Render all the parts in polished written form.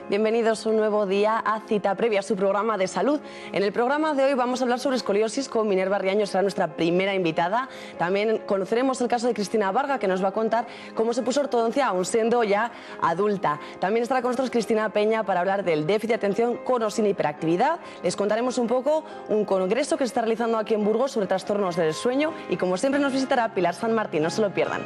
Bienvenidos un nuevo día a Cita Previa, su programa de salud. En el programa de hoy vamos a hablar sobre escoliosis con Minerva Riaño, será nuestra primera invitada. También conoceremos el caso de Cristina Varga, que nos va a contar cómo se puso ortodoncia aún siendo ya adulta. También estará con nosotros Cristina Peña para hablar del déficit de atención con o sin hiperactividad. Les contaremos un poco un congreso que se está realizando aquí en Burgos sobre trastornos del sueño y como siempre nos visitará Pilar San Martín, no se lo pierdan.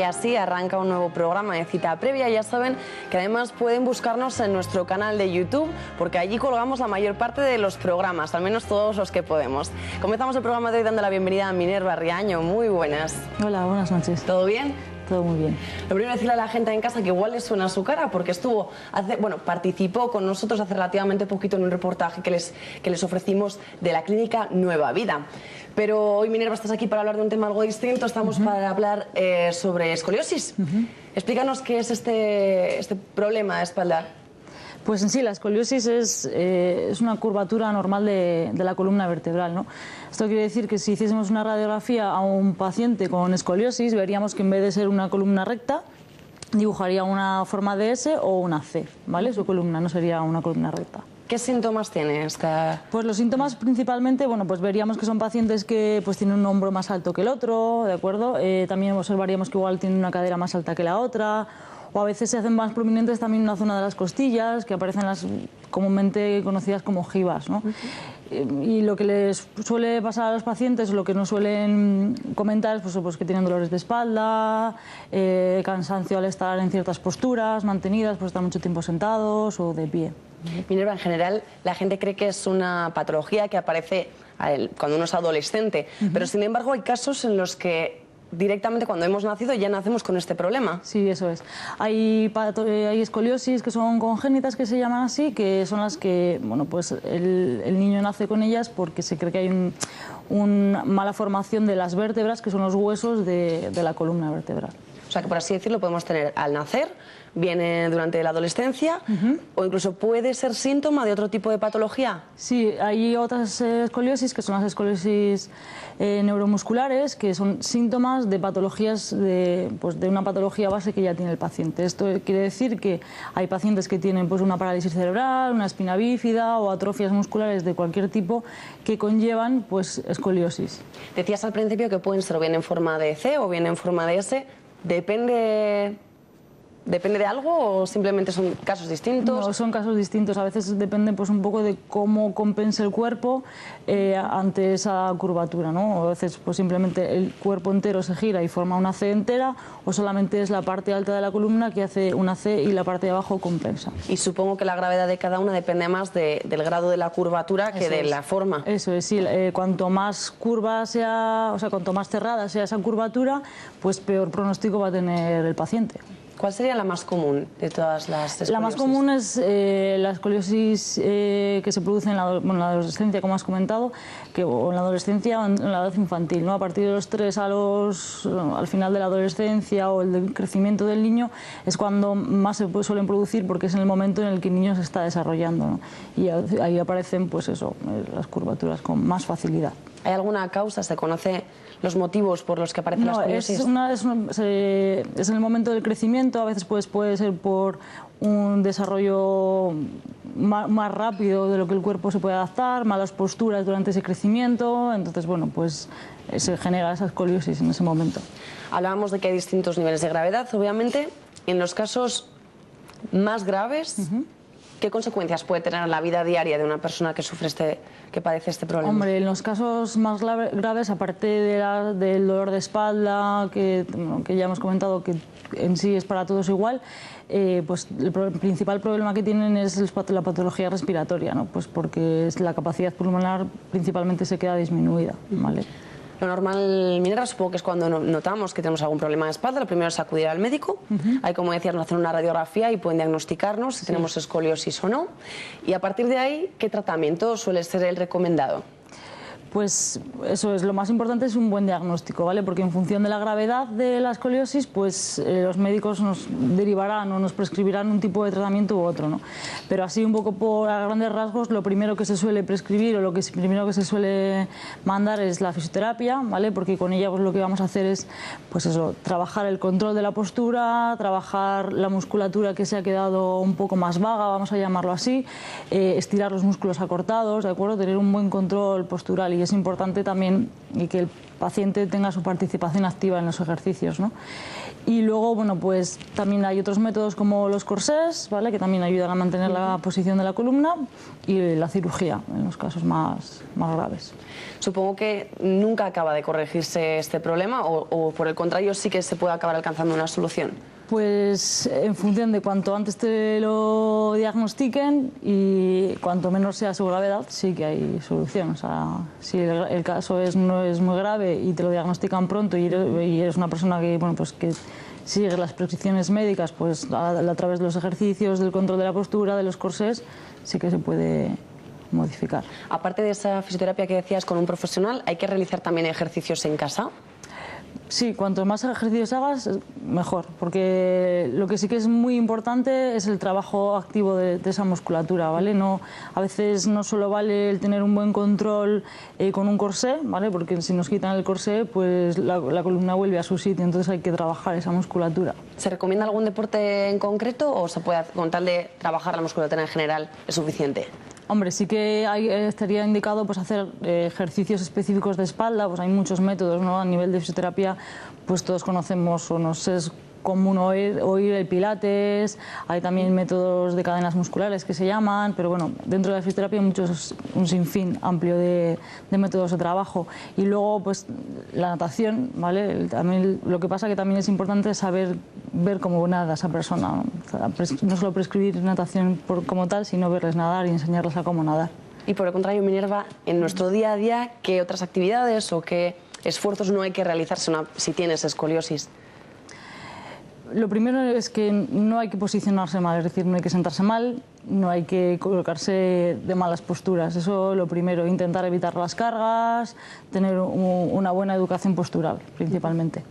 Así arranca un nuevo programa de Cita Previa. Ya saben que además pueden buscarnos en nuestro canal de YouTube porque allí colgamos la mayor parte de los programas, al menos todos los que podemos. Comenzamos el programa de hoy dando la bienvenida a Minerva Riaño. Muy buenas. Hola, buenas noches. ¿Todo bien? Todo muy bien. Lo primero decirle a la gente en casa que igual les suena su cara porque participó con nosotros hace relativamente poquito en un reportaje que les ofrecimos de la clínica Nueva Vida. Pero hoy, Minerva, estás aquí para hablar de un tema algo distinto. Estamos para hablar sobre escoliosis. Explícanos qué es este problema de espalda. Pues en sí, la escoliosis es una curvatura normal de la columna vertebral, ¿no? Esto quiere decir que si hiciésemos una radiografía a un paciente con escoliosis, veríamos que en vez de ser una columna recta, dibujaría una forma de S o una C, ¿vale? Su columna no sería una columna recta. ¿Qué síntomas tiene esta? Pues los síntomas principalmente, bueno, pues veríamos que son pacientes que pues tienen un hombro más alto que el otro, ¿de acuerdo? También observaríamos que igual tienen una cadera más alta que la otra, o a veces se hacen más prominentes también en la zona de las costillas, que aparecen las comúnmente conocidas como jibas, ¿no? Y lo que les suele pasar a los pacientes, lo que nos suelen comentar es pues que tienen dolores de espalda, cansancio al estar en ciertas posturas mantenidas, pues estar mucho tiempo sentados o de pie. Minerva, en general la gente cree que es una patología que aparece cuando uno es adolescente, pero sin embargo hay casos en los que directamente cuando hemos nacido ya nacemos con este problema. Sí, eso es. Hay escoliosis que son congénitas, que se llaman así, que son las que, bueno, pues el niño nace con ellas porque se cree que hay una mala formación de las vértebras, que son los huesos de la columna vertebral. O sea que, por así decirlo, podemos tener al nacer, viene durante la adolescencia o incluso puede ser síntoma de otro tipo de patología. Sí, hay otras escoliosis que son las escoliosis neuromusculares, que son síntomas de patologías de una patología base que ya tiene el paciente. Esto quiere decir que hay pacientes que tienen pues una parálisis cerebral, una espina bífida o atrofias musculares de cualquier tipo que conllevan pues escoliosis. Decías al principio que pueden ser o bien en forma de C o bien en forma de S. ¿Depende de algo o simplemente son casos distintos? No, son casos distintos. A veces depende pues un poco de cómo compense el cuerpo ante esa curvatura, ¿no? A veces pues simplemente el cuerpo entero se gira y forma una C entera, o solamente es la parte alta de la columna que hace una C y la parte de abajo compensa. Y supongo que la gravedad de cada una depende más del grado de la curvatura que de la forma. Eso es, sí. Cuanto más curva sea, o sea, cuanto más cerrada sea esa curvatura, pues peor pronóstico va a tener el paciente. ¿Cuál sería la más común de todas las escoliosis? La más común es la escoliosis que se produce en la adolescencia, como has comentado, o en la adolescencia o en la edad infantil, ¿no? A partir de los 3 al final de la adolescencia o el del crecimiento del niño es cuando más se suelen producir, porque es en el momento en el que el niño se está desarrollando, ¿no? Y ahí aparecen pues eso, las curvaturas con más facilidad. ¿Hay alguna causa? ¿Se conoce los motivos por los que aparece la escoliosis? Es en el momento del crecimiento. A veces puede ser por un desarrollo más rápido de lo que el cuerpo se puede adaptar, malas posturas durante ese crecimiento, entonces bueno, pues se genera esa escoliosis en ese momento. Hablábamos de que hay distintos niveles de gravedad, obviamente. En los casos más graves, ¿qué consecuencias puede tener en la vida diaria de una persona que que padece este problema? Hombre, en los casos más graves, aparte del dolor de espalda, que ya hemos comentado que en sí es para todos igual, pues el principal problema que tienen es la patología respiratoria, ¿no? Pues porque la capacidad pulmonar principalmente se queda disminuida, ¿vale? Lo normal, Minerva, supongo que es cuando notamos que tenemos algún problema de espalda, lo primero es acudir al médico. Hay, como decías, hacer una radiografía y pueden diagnosticarnos si tenemos escoliosis o no. Y a partir de ahí, ¿qué tratamiento suele ser el recomendado? Pues eso es, lo más importante es un buen diagnóstico, ¿vale? Porque en función de la gravedad de la escoliosis, pues los médicos nos derivarán o nos prescribirán un tipo de tratamiento u otro, ¿no? Pero así un poco por a grandes rasgos, lo primero que se suele prescribir o primero que se suele mandar es la fisioterapia, ¿vale? Porque con ella pues lo que vamos a hacer es, pues eso, trabajar el control de la postura, trabajar la musculatura que se ha quedado un poco más vaga, vamos a llamarlo así, estirar los músculos acortados, ¿de acuerdo? Tener un buen control postural. Y es importante también que el paciente tenga su participación activa en los ejercicios, ¿no? Y luego, bueno, pues también hay otros métodos como los corsés, ¿vale? Que también ayudan a mantener la posición de la columna, y la cirugía en los casos más graves. Supongo que nunca acaba de corregirse este problema o por el contrario sí que se puede acabar alcanzando una solución. Pues en función de cuanto antes te lo diagnostiquen y cuanto menor sea su gravedad, sí que hay solución. O sea, si el caso no es muy grave y te lo diagnostican pronto y eres una persona que, bueno, pues que sigue las prescripciones médicas, pues a través de los ejercicios, del control de la postura, de los corsés, sí que se puede modificar. Aparte de esa fisioterapia que decías con un profesional, ¿hay que realizar también ejercicios en casa? Sí, cuanto más ejercicios hagas, mejor, porque lo que sí que es muy importante es el trabajo activo de esa musculatura, ¿vale? A veces no solo vale el tener un buen control con un corsé, ¿vale? Porque si nos quitan el corsé, pues la columna vuelve a su sitio, entonces hay que trabajar esa musculatura. ¿Se recomienda algún deporte en concreto o se puede, con tal de trabajar la musculatura en general, es suficiente? Hombre, sí que estaría indicado pues hacer ejercicios específicos de espalda, pues hay muchos métodos, ¿no? A nivel de fisioterapia, pues todos conocemos o nos es común oír el pilates, hay también métodos de cadenas musculares que se llaman, pero bueno, dentro de la fisioterapia hay un sinfín amplio de métodos de trabajo. Y luego pues la natación, ¿vale? También, lo que pasa que también es importante saber ver cómo nada esa persona, ¿no? O sea, no solo prescribir natación como tal, sino verles nadar y enseñarles a cómo nadar. Y por el contrario, Minerva, en nuestro día a día, ¿qué otras actividades o qué esfuerzos no hay que realizarse si tienes escoliosis? Lo primero es que no hay que posicionarse mal, es decir, no hay que sentarse mal, no hay que colocarse de malas posturas. Eso lo primero, intentar evitar las cargas, tener una buena educación postural, principalmente.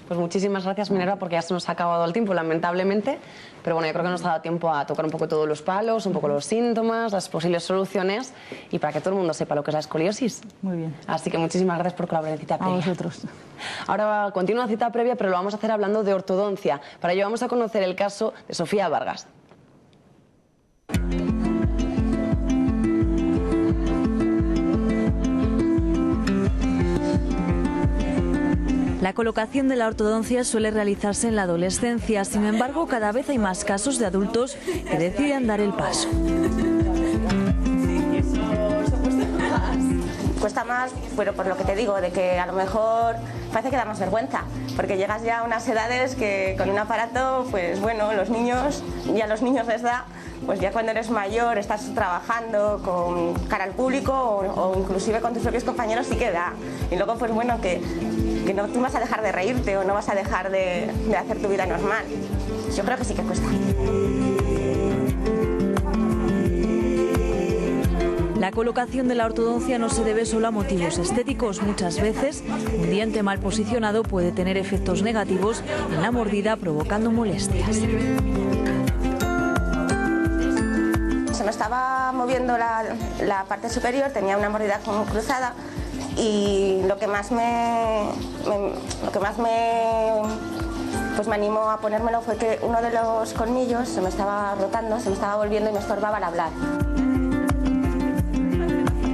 Pues muchísimas gracias, Minerva, porque ya se nos ha acabado el tiempo, lamentablemente. Pero bueno, yo creo que nos ha dado tiempo a tocar un poco todos los palos, un poco los síntomas, las posibles soluciones y para que todo el mundo sepa lo que es la escoliosis. Muy bien. Así que muchísimas gracias por colaborar en Cita Previa. A vosotros. Ahora continúa Cita Previa, pero lo vamos a hacer hablando de ortodoncia. Para ello vamos a conocer el caso de Sofía Vargas. La colocación de la ortodoncia suele realizarse en la adolescencia, sin embargo, cada vez hay más casos de adultos que deciden dar el paso. Cuesta más, pero por lo que te digo, de que a lo mejor parece que da más vergüenza, porque llegas ya a unas edades que con un aparato, pues bueno, los niños les da, pues ya cuando eres mayor, estás trabajando con cara al público o inclusive con tus propios compañeros, sí que da. Y luego, pues bueno, que no tú vas a dejar de reírte o no vas a dejar de hacer tu vida normal. Yo creo que sí que cuesta. La colocación de la ortodoncia no se debe solo a motivos estéticos. Muchas veces un diente mal posicionado puede tener efectos negativos en la mordida, provocando molestias. Se me estaba moviendo la parte superior, tenía una mordida como cruzada y lo que más me animó a ponérmelo fue que uno de los colmillos se me estaba rotando, se me estaba volviendo y me estorbaba al hablar.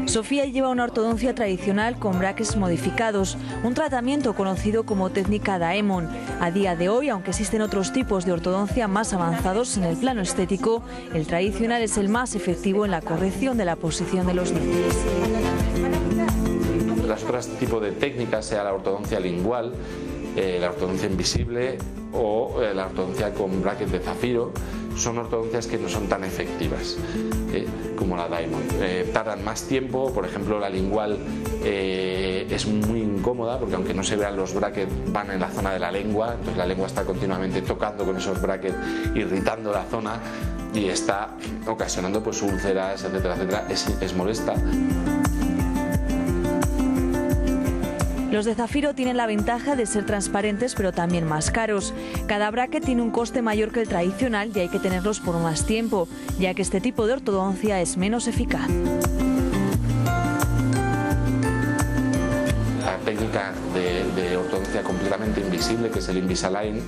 Sofía lleva una ortodoncia tradicional con brackets modificados, un tratamiento conocido como técnica Daemon. A día de hoy, aunque existen otros tipos de ortodoncia más avanzados en el plano estético, el tradicional es el más efectivo en la corrección de la posición de los dientes. Las otras tipos de técnicas, sea la ortodoncia lingual, la ortodoncia invisible o la ortodoncia con brackets de zafiro, son ortodoncias que no son tan efectivas como la Diamond. Tardan más tiempo, por ejemplo la lingual es muy incómoda porque aunque no se vean los brackets van en la zona de la lengua, entonces la lengua está continuamente tocando con esos brackets, irritando la zona y está ocasionando pues úlceras, etcétera, etcétera. Es molesta. Los de zafiro tienen la ventaja de ser transparentes pero también más caros. Cada bracket tiene un coste mayor que el tradicional y hay que tenerlos por más tiempo, ya que este tipo de ortodoncia es menos eficaz. La técnica de ortodoncia completamente invisible, que es el Invisalign,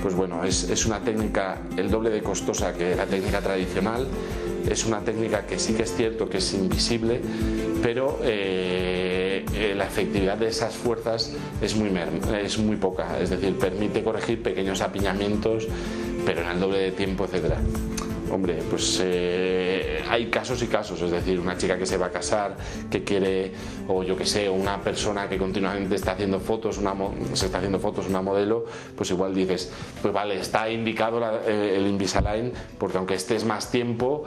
pues bueno, es una técnica el doble de costosa que la técnica tradicional. Es una técnica que sí que es cierto que es invisible, pero la efectividad de esas fuerzas es muy poca, es decir, permite corregir pequeños apiñamientos, pero en el doble de tiempo, etcétera. Hombre, pues hay casos y casos, es decir, una chica que se va a casar, que quiere, o yo que sé, una persona que continuamente está haciendo fotos, una modelo, pues igual dices, pues vale, está indicado el Invisalign, porque aunque estés más tiempo,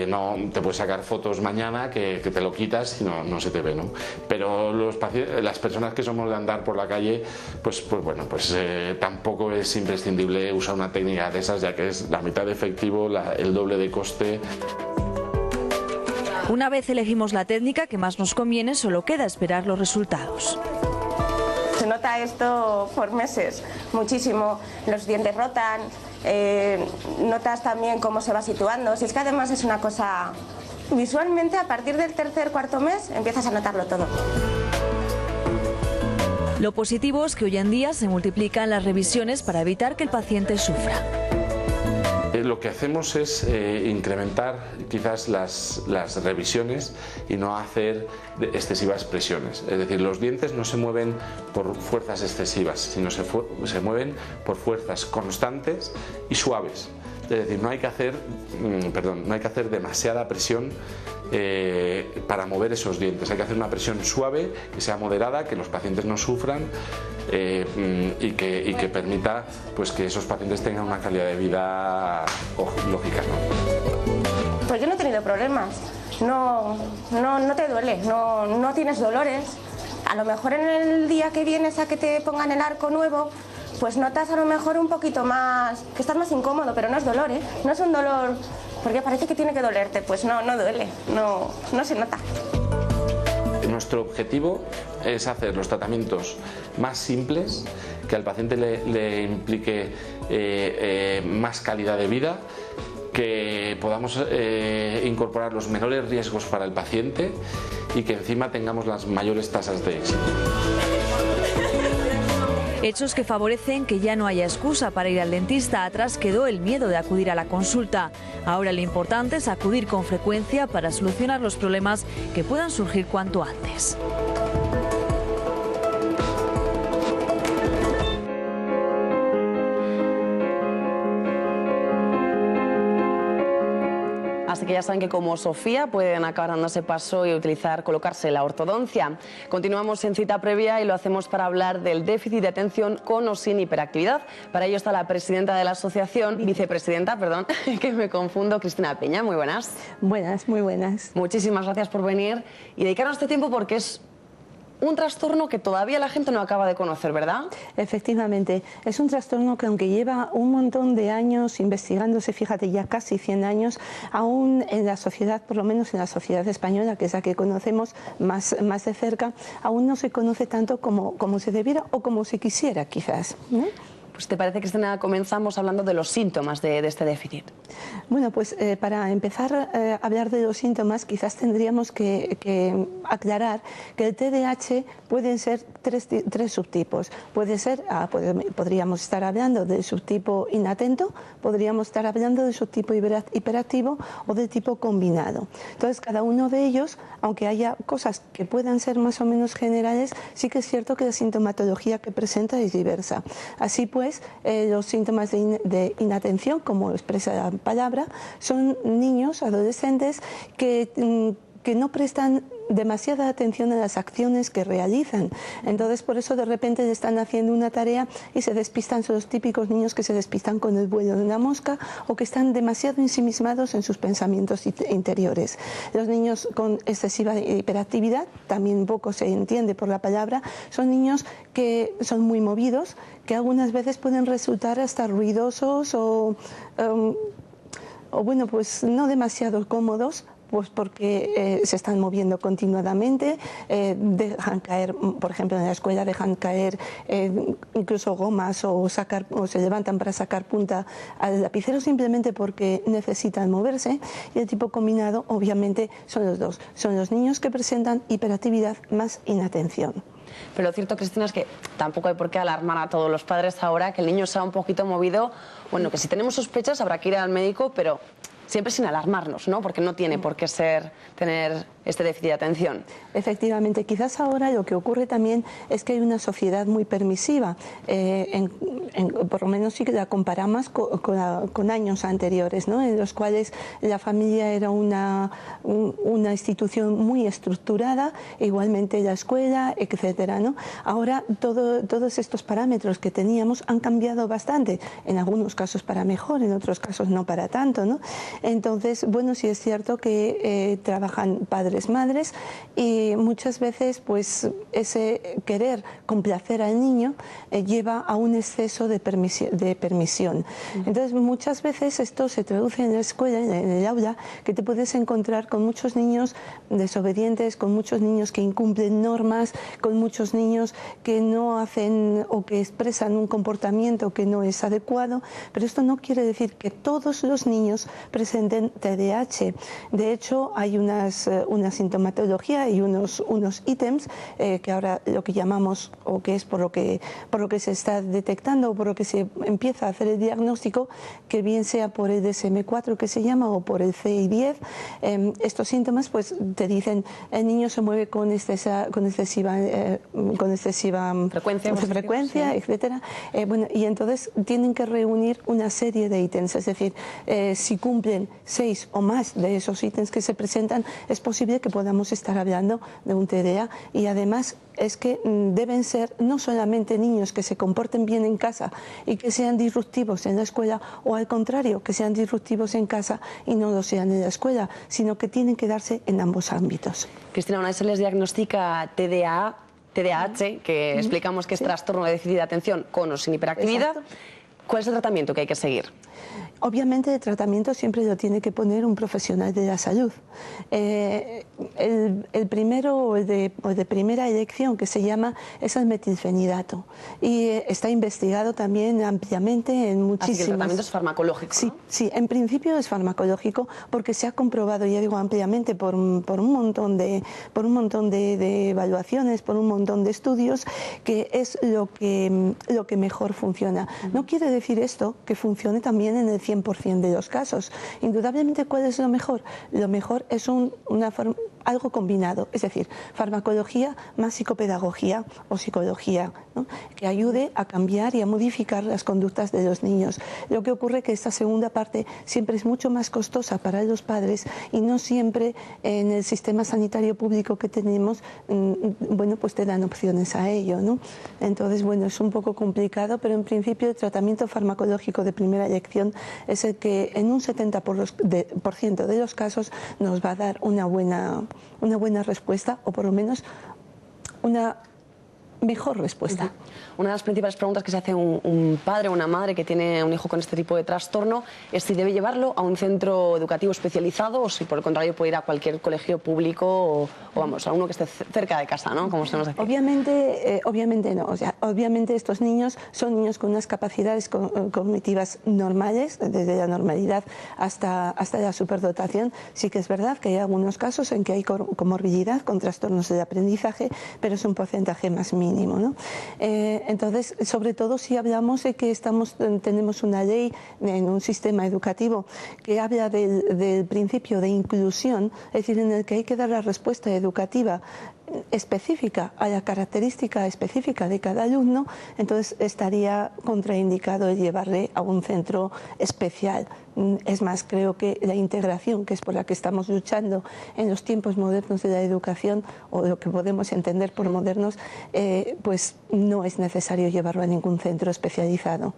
no te puedes sacar fotos mañana que te lo quitas y no se te ve, ¿no? Pero las personas que somos de andar por la calle, pues bueno, tampoco es imprescindible usar una técnica de esas, ya que es la mitad de efectivo, el doble de coste. Una vez elegimos la técnica que más nos conviene, solo queda esperar los resultados. Se nota esto por meses, muchísimo. Los dientes rotan, notas también cómo se va situando. Si es que además es una cosa, visualmente a partir del tercer, cuarto mes empiezas a notarlo todo. Lo positivo es que hoy en día se multiplican las revisiones para evitar que el paciente sufra. Lo que hacemos es incrementar quizás las revisiones y no hacer excesivas presiones. Es decir, los dientes no se mueven por fuerzas excesivas, sino se mueven por fuerzas constantes y suaves. Es decir, no hay que hacer demasiada presión para mover esos dientes. Hay que hacer una presión suave, que sea moderada, que los pacientes no sufran y que permita pues, que esos pacientes tengan una calidad de vida lógica, ¿no? Pues yo no he tenido problemas. No te duele, no tienes dolores. A lo mejor en el día que vienes a que te pongan el arco nuevo, pues notas a lo mejor un poquito más, que estás más incómodo, pero no es dolor, ¿eh? No es un dolor, porque parece que tiene que dolerte, pues no duele, no se nota. Nuestro objetivo es hacer los tratamientos más simples, que al paciente le implique más calidad de vida, que podamos incorporar los menores riesgos para el paciente y que encima tengamos las mayores tasas de éxito. Hechos que favorecen que ya no haya excusa para ir al dentista. Atrás quedó el miedo de acudir a la consulta. Ahora lo importante es acudir con frecuencia para solucionar los problemas que puedan surgir cuanto antes. Así que ya saben que como Sofía pueden acabar dando ese paso y colocarse la ortodoncia. Continuamos en cita previa y lo hacemos para hablar del déficit de atención con o sin hiperactividad. Para ello está la vicepresidenta, perdón, que me confundo, Cristina Peña. Muy buenas. Buenas, muy buenas. Muchísimas gracias por venir y dedicarnos este tiempo porque es un trastorno que todavía la gente no acaba de conocer, ¿verdad? Efectivamente, es un trastorno que aunque lleva un montón de años investigándose, fíjate, ya casi 100 años, aún en la sociedad, por lo menos en la sociedad española, que es la que conocemos más de cerca, aún no se conoce tanto como se debiera o como se quisiera, quizás, ¿no? Pues ¿te parece, Cristina, comenzamos hablando de los síntomas de este déficit? Bueno, pues para empezar a hablar de los síntomas, quizás tendríamos que aclarar que el TDAH pueden ser tres subtipos. Podríamos estar hablando del subtipo inatento, podríamos estar hablando del subtipo hiperactivo o del tipo combinado. Entonces, cada uno de ellos, aunque haya cosas que puedan ser más o menos generales, sí que es cierto que la sintomatología que presenta es diversa. Así pues, los síntomas de inatención, como expresa la palabra, son niños, adolescentes que no prestan demasiada atención a las acciones que realizan. Entonces, por eso de repente le están haciendo una tarea y se despistan. Son los típicos niños que se despistan con el vuelo de una mosca o que están demasiado ensimismados en sus pensamientos interiores. Los niños con excesiva hiperactividad, también poco se entiende por la palabra, son niños que son muy movidos, que algunas veces pueden resultar hasta ruidosos o bueno, pues no demasiado cómodos, pues porque se están moviendo continuadamente, dejan caer, por ejemplo en la escuela dejan caer incluso gomas o se levantan para sacar punta al lapicero simplemente porque necesitan moverse. Y el tipo combinado obviamente son los dos, son los niños que presentan hiperactividad más inatención. Pero lo cierto, Cristina, es que tampoco hay por qué alarmar a todos los padres ahora que el niño sea un poquito movido. Bueno, que si tenemos sospechas habrá que ir al médico, pero siempre sin alarmarnos, ¿no? Porque no tiene por qué tener este déficit de atención. Efectivamente, quizás ahora lo que ocurre también es que hay una sociedad muy permisiva, por lo menos si la comparamos con años anteriores, ¿no? En los cuales la familia era una institución muy estructurada, igualmente la escuela, etcétera, ¿no? Ahora todos estos parámetros que teníamos han cambiado bastante, en algunos casos para mejor, en otros casos no para tanto, ¿no? Entonces, bueno, sí es cierto que trabajan padres, madres, y muchas veces pues ese querer complacer al niño lleva a un exceso de permisión. Entonces muchas veces esto se traduce en la escuela, en el aula, que te puedes encontrar con muchos niños desobedientes, con muchos niños que incumplen normas, con muchos niños que no hacen o que expresan un comportamiento que no es adecuado, pero esto no quiere decir que todos los niños presenten TDAH. De hecho, hay una sintomatología y unos ítems que ahora lo que llamamos, o que es por lo que se está detectando o por lo que se empieza a hacer el diagnóstico, que bien sea por el DSM-4 que se llama o por el CI-10, estos síntomas pues te dicen el niño se mueve con excesiva frecuencia, sí, etcétera. Bueno, y entonces tienen que reunir una serie de ítems, es decir, si cumplen 6 o más de esos ítems que se presentan, es posible que podamos estar hablando de un TDA. Y además es que deben ser no solamente niños que se comporten bien en casa y que sean disruptivos en la escuela, o al contrario, que sean disruptivos en casa y no lo sean en la escuela, sino que tienen que darse en ambos ámbitos. Cristina, una vez se les diagnostica TDAH, que explicamos que es trastorno de déficit de atención con o sin hiperactividad, exacto, ¿cuál es el tratamiento que hay que seguir? Obviamente el tratamiento siempre lo tiene que poner un profesional de la salud. El primero o el de primera elección que se llama es el metilfenidato y está investigado también ampliamente en muchísimas... Así que el tratamiento es farmacológico, ¿no? Sí, sí, en principio es farmacológico porque se ha comprobado, ya digo, ampliamente por un montón de evaluaciones, por un montón de estudios, que es lo que mejor funciona. No quiere decir esto que funcione también en el 100% de los casos. Indudablemente, ¿cuál es lo mejor? Lo mejor es algo combinado, es decir, farmacología más psicopedagogía o psicología, ¿no? Que ayude a cambiar y a modificar las conductas de los niños. Lo que ocurre es que esta segunda parte siempre es mucho más costosa para los padres y no siempre en el sistema sanitario público que tenemos, bueno, pues te dan opciones a ello, ¿no? Entonces, bueno, es un poco complicado, pero en principio el tratamiento farmacológico de primera elección es el que en un 70% de los casos nos va a dar una buena respuesta, o por lo menos una mejor respuesta. Una de las principales preguntas que se hace un padre o una madre que tiene un hijo con este tipo de trastorno es si debe llevarlo a un centro educativo especializado o si por el contrario puede ir a cualquier colegio público o vamos, a uno que esté cerca de casa, ¿no? Como se nos decía. Obviamente no. O sea, obviamente estos niños son niños con unas capacidades cognitivas normales, desde la normalidad hasta la superdotación. Sí que es verdad que hay algunos casos en que hay comorbilidad con trastornos del aprendizaje, pero es un porcentaje más mínimo, ¿no? Entonces, sobre todo si hablamos de que tenemos una ley en un sistema educativo que habla del principio de inclusión, es decir, en el que hay que dar la respuesta educativa específica a la característica específica de cada alumno, entonces estaría contraindicado el llevarle a un centro especial. Es más, creo que la integración, que es por la que estamos luchando en los tiempos modernos de la educación, o lo que podemos entender por modernos, pues no es necesario llevarlo a ningún centro especializado.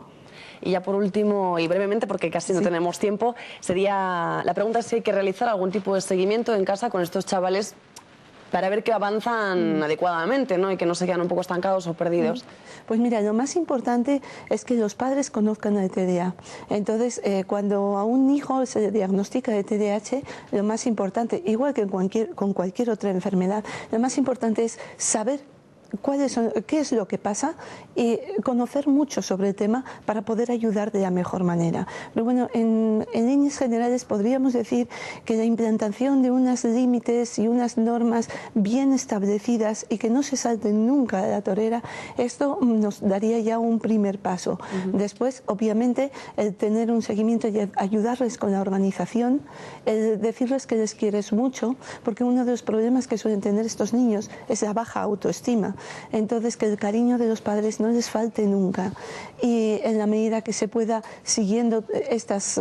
Y ya por último, y brevemente, porque casi no tenemos tiempo, sería la pregunta si hay que realizar algún tipo de seguimiento en casa con estos chavales para ver que avanzan adecuadamente, ¿no? Y que no se quedan un poco estancados o perdidos. Pues mira, lo más importante es que los padres conozcan el TDA. Entonces, cuando a un hijo se le diagnostica de TDAH, lo más importante, igual que con cualquier otra enfermedad, lo más importante es saber qué es lo que pasa y conocer mucho sobre el tema para poder ayudar de la mejor manera. Pero bueno, en líneas generales podríamos decir que la implantación de unos límites y unas normas bien establecidas y que no se salten nunca de la torera, esto nos daría ya un primer paso. Después, obviamente, el tener un seguimiento y ayudarles con la organización, el decirles que les quieres mucho, porque uno de los problemas que suelen tener estos niños es la baja autoestima. Entonces, que el cariño de los padres no les falte nunca, y en la medida que se pueda siguiendo estas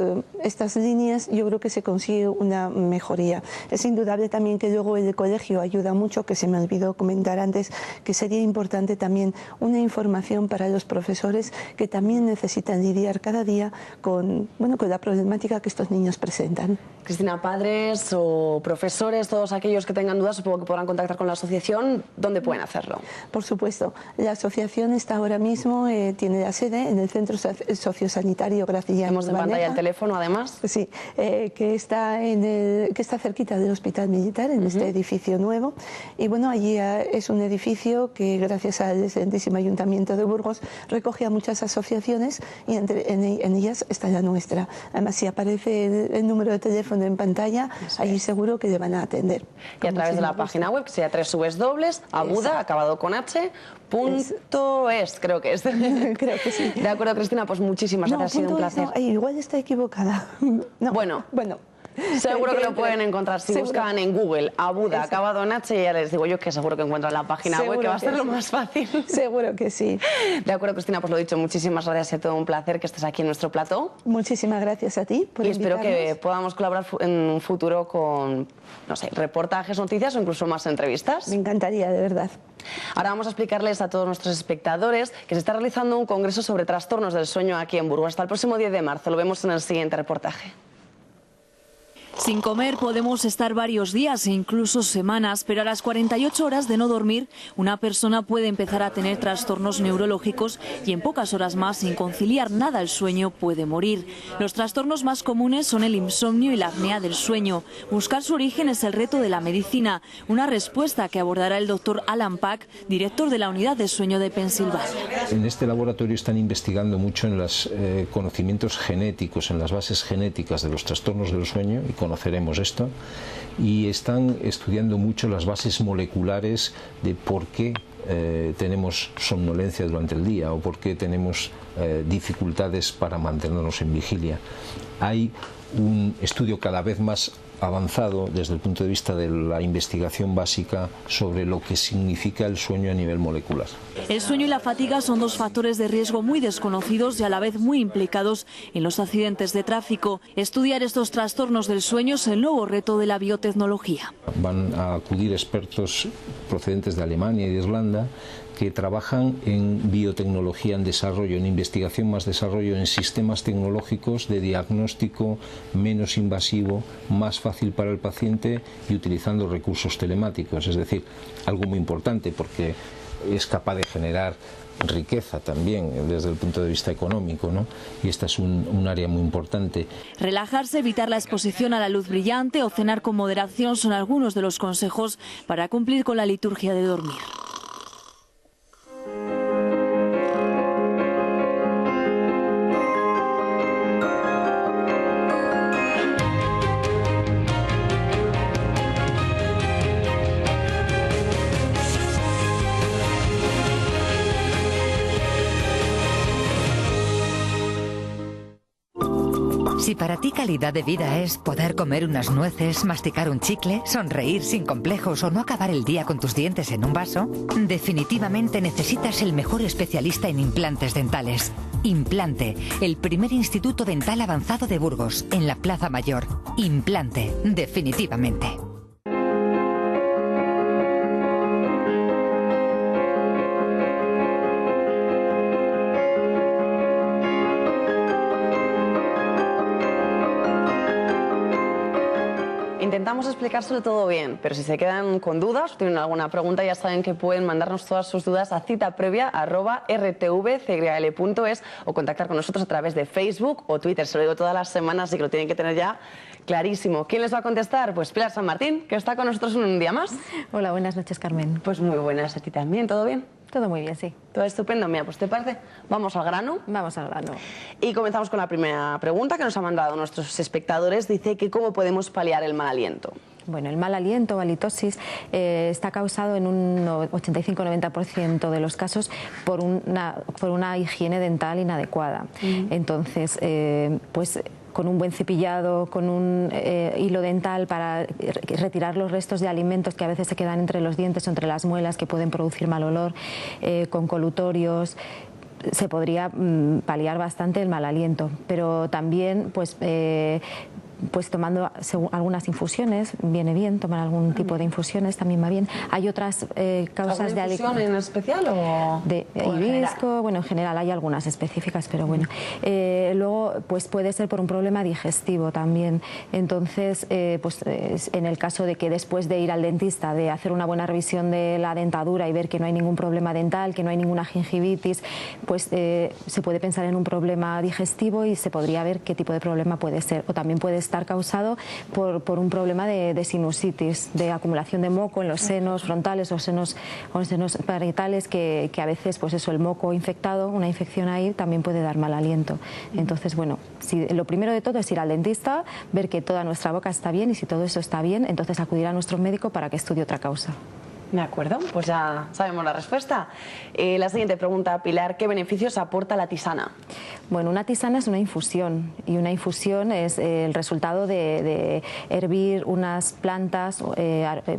líneas, yo creo que se consigue una mejoría. Es indudable también que luego el colegio ayuda mucho, que se me olvidó comentar antes, que sería importante también una información para los profesores que también necesitan lidiar cada día con la problemática que estos niños presentan. Cristina, padres o profesores, todos aquellos que tengan dudas, supongo que podrán contactar con la asociación. ¿Dónde pueden hacerlo? Por supuesto, la asociación está ahora mismo, tiene la sede en el Centro Sociosanitario Graciliano. Tenemos en pantalla el teléfono, además. Sí, que está cerquita del Hospital Militar, en este edificio nuevo. Y bueno, allí es un edificio que, gracias al excelentísimo Ayuntamiento de Burgos, recoge a muchas asociaciones, y en ellas está la nuestra. Además, si aparece el número de teléfono en pantalla, allí seguro que le van a atender. Y a través de la página web, que sería www.abuda, acabado con h.es, creo que es. Creo que sí. De acuerdo, Cristina, pues muchísimas gracias, ha sido un placer. Igual está equivocada. No, bueno. Seguro que lo pueden encontrar si buscan en Google Abuda, acabado en H, y ya les digo yo que seguro que encuentran la página web, que va a ser lo más fácil. Seguro que sí. De acuerdo, Cristina, pues lo dicho, muchísimas gracias, ha sido un placer que estés aquí en nuestro plató. Muchísimas gracias a ti por invitarnos. Espero que podamos colaborar en un futuro con, no sé, reportajes, noticias o incluso más entrevistas. Me encantaría, de verdad. Ahora vamos a explicarles a todos nuestros espectadores que se está realizando un congreso sobre trastornos del sueño aquí en Burgos. Hasta el próximo 10 de marzo, lo vemos en el siguiente reportaje. Sin comer podemos estar varios días e incluso semanas, pero a las 48 horas de no dormir, una persona puede empezar a tener trastornos neurológicos y en pocas horas más, sin conciliar nada el sueño, puede morir. Los trastornos más comunes son el insomnio y la apnea del sueño. Buscar su origen es el reto de la medicina, una respuesta que abordará el doctor Alan Pack, director de la Unidad de Sueño de Pensilvania. En este laboratorio están investigando mucho en los conocimientos genéticos, en las bases genéticas de los trastornos del sueño, y conoceremos esto, y están estudiando mucho las bases moleculares de por qué tenemos somnolencia durante el día o por qué tenemos dificultades para mantenernos en vigilia. Hay un estudio cada vez más avanzado desde el punto de vista de la investigación básica sobre lo que significa el sueño a nivel molecular. El sueño y la fatiga son dos factores de riesgo muy desconocidos y a la vez muy implicados en los accidentes de tráfico. Estudiar estos trastornos del sueño es el nuevo reto de la biotecnología. Van a acudir expertos procedentes de Alemania y de Irlanda que trabajan en biotecnología en desarrollo, en investigación más desarrollo, en sistemas tecnológicos de diagnóstico menos invasivo, más fácil para el paciente y utilizando recursos telemáticos, es decir, algo muy importante porque es capaz de generar riqueza también desde el punto de vista económico, ¿no? Y esta es un área muy importante. Relajarse, evitar la exposición a la luz brillante o cenar con moderación son algunos de los consejos para cumplir con la liturgia de dormir. Si Si para ti calidad de vida es poder comer unas nueces, masticar un chicle, sonreír sin complejos o no acabar el día con tus dientes en un vaso, definitivamente necesitas el mejor especialista en implantes dentales. Implante, el primer instituto dental avanzado de Burgos, en la Plaza Mayor. Implante, definitivamente. Intentamos explicárselo todo bien, pero si se quedan con dudas o tienen alguna pregunta, ya saben que pueden mandarnos todas sus dudas a citaprevia@rtvcgl.es o contactar con nosotros a través de Facebook o Twitter. Se lo digo todas las semanas, así que lo tienen que tener ya clarísimo. ¿Quién les va a contestar? Pues Pilar San Martín, que está con nosotros un día más. Hola, buenas noches, Carmen. Pues muy buenas a ti también, ¿todo bien? Todo muy bien, sí. Todo estupendo. Mira, pues ¿te parece? Vamos al grano. Vamos al grano. Y comenzamos con la primera pregunta que nos han mandado nuestros espectadores. Dice que ¿cómo podemos paliar el mal aliento? Bueno, el mal aliento o halitosis está causado en un 85-90% de los casos por una higiene dental inadecuada. Entonces, pues con un buen cepillado, con un hilo dental para retirar los restos de alimentos que a veces se quedan entre los dientes o entre las muelas que pueden producir mal olor, con colutorios, se podría paliar bastante el mal aliento. Pero también, pues tomando algunas infusiones, viene bien, tomar algún tipo de infusiones también va bien. Hay otras causas de infusión en especial o de hibisco, bueno, en general hay algunas específicas, pero bueno. Luego, pues puede ser por un problema digestivo también. Entonces, en el caso de que después de ir al dentista, de hacer una buena revisión de la dentadura y ver que no hay ningún problema dental, que no hay ninguna gingivitis, pues se puede pensar en un problema digestivo y se podría ver qué tipo de problema puede ser. O también puede estar causado por un problema de sinusitis, de acumulación de moco en los senos frontales o senos parietales, que a veces, pues eso, el moco infectado, una infección ahí, también puede dar mal aliento. Entonces, bueno, lo primero de todo es ir al dentista, ver que toda nuestra boca está bien y si todo eso está bien, entonces acudir a nuestro médico para que estudie otra causa. De acuerdo, pues ya sabemos la respuesta. La siguiente pregunta, Pilar, ¿qué beneficios aporta la tisana? Bueno, una tisana es una infusión y una infusión es el resultado de hervir unas plantas,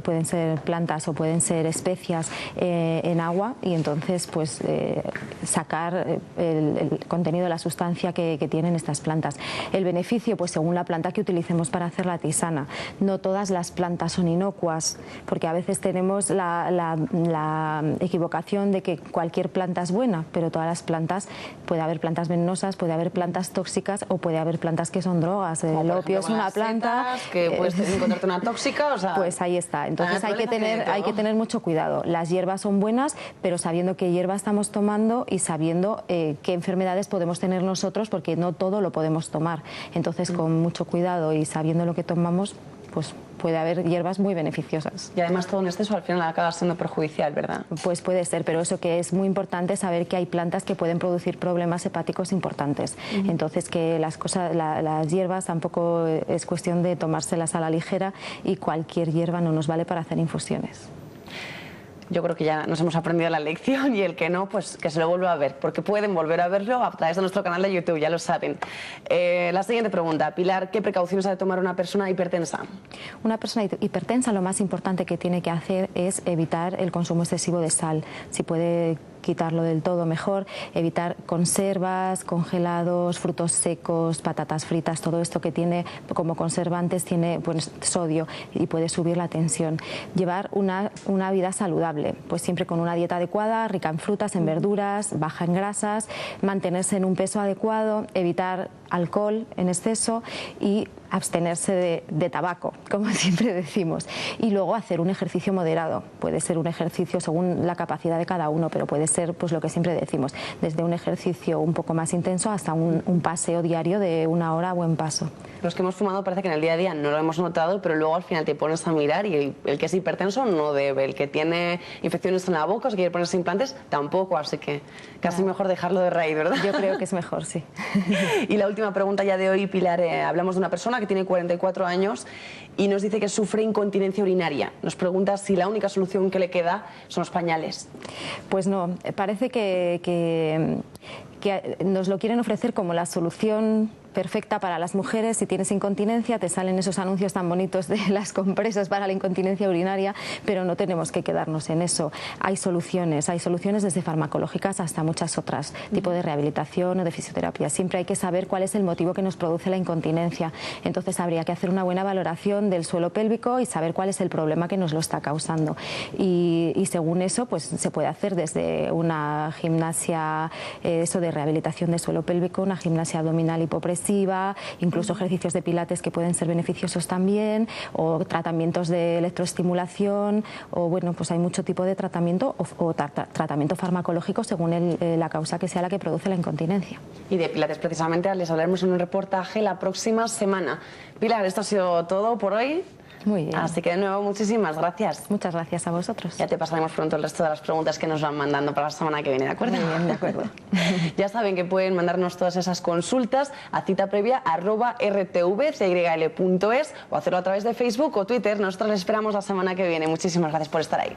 pueden ser plantas o pueden ser especias en agua y entonces pues sacar el contenido de la sustancia que tienen estas plantas. El beneficio, pues según la planta que utilicemos para hacer la tisana. No todas las plantas son inocuas, porque a veces tenemos la equivocación de que cualquier planta es buena, pero todas las plantas, puede haber plantas venenosas, puede haber plantas tóxicas o puede haber plantas que son drogas. El opio es una planta que puedes encontrarte una tóxica, o sea, pues ahí está. Entonces hay que tener mucho cuidado. Las hierbas son buenas, pero sabiendo qué hierba estamos tomando y sabiendo qué enfermedades podemos tener nosotros, porque no todo lo podemos tomar. Entonces con mucho cuidado y sabiendo lo que tomamos, pues puede haber hierbas muy beneficiosas. Y además todo en exceso al final acaba siendo perjudicial, ¿verdad? Pues puede ser, pero eso que es muy importante saber que hay plantas que pueden producir problemas hepáticos importantes. Entonces que las hierbas tampoco es cuestión de tomárselas a la ligera y cualquier hierba no nos vale para hacer infusiones. Yo creo que ya nos hemos aprendido la lección y el que no, pues que se lo vuelva a ver, porque pueden volver a verlo a través de nuestro canal de YouTube, ya lo saben. La siguiente pregunta, Pilar, ¿qué precauciones ha de tomar una persona hipertensa? Una persona hipertensa lo más importante que tiene que hacer es evitar el consumo excesivo de sal. Si puede quitarlo del todo mejor, evitar conservas, congelados, frutos secos, patatas fritas, todo esto que tiene como conservantes tiene pues sodio y puede subir la tensión. Llevar una vida saludable, pues siempre con una dieta adecuada, rica en frutas, en verduras, baja en grasas, mantenerse en un peso adecuado, evitar alcohol en exceso y abstenerse de tabaco, como siempre decimos. Y luego hacer un ejercicio moderado. Puede ser un ejercicio según la capacidad de cada uno, pero puede ser pues lo que siempre decimos, desde un ejercicio un poco más intenso hasta un paseo diario de 1 hora a buen paso. Los que hemos fumado parece que en el día a día no lo hemos notado, pero luego al final te pones a mirar y el que es hipertenso no debe, el que tiene infecciones en la boca o si quiere ponerse implantes tampoco, así que casi mejor dejarlo de raíz, ¿verdad? Yo creo que es mejor, sí. Y la última pregunta ya de hoy, Pilar, hablamos de una persona que tiene 44 años y nos dice que sufre incontinencia urinaria. Nos pregunta si la única solución que le queda son los pañales. Pues no, parece que nos lo quieren ofrecer como la solución perfecta para las mujeres. Si tienes incontinencia, te salen esos anuncios tan bonitos de las compresas para la incontinencia urinaria, pero no tenemos que quedarnos en eso. Hay soluciones desde farmacológicas hasta muchas otras, tipo de rehabilitación o de fisioterapia. Siempre hay que saber cuál es el motivo que nos produce la incontinencia. Entonces habría que hacer una buena valoración del suelo pélvico y saber cuál es el problema que nos lo está causando. Y según eso, pues se puede hacer desde una gimnasia de rehabilitación del suelo pélvico, una gimnasia abdominal hipopresiva, incluso ejercicios de pilates que pueden ser beneficiosos también, o tratamientos de electroestimulación, o bueno, pues hay mucho tipo de tratamiento o tratamiento farmacológico según la causa que sea la que produce la incontinencia. Y de pilates precisamente les hablaremos en un reportaje la próxima semana. Pilar, esto ha sido todo por hoy. Muy bien. Así que de nuevo, muchísimas gracias. Muchas gracias a vosotros. Ya te pasaremos pronto el resto de las preguntas que nos van mandando para la semana que viene, ¿de acuerdo? Muy bien, de acuerdo. Ya saben que pueden mandarnos todas esas consultas a citaprevia@rtvcyl.es o hacerlo a través de Facebook o Twitter. Nosotros les esperamos la semana que viene. Muchísimas gracias por estar ahí.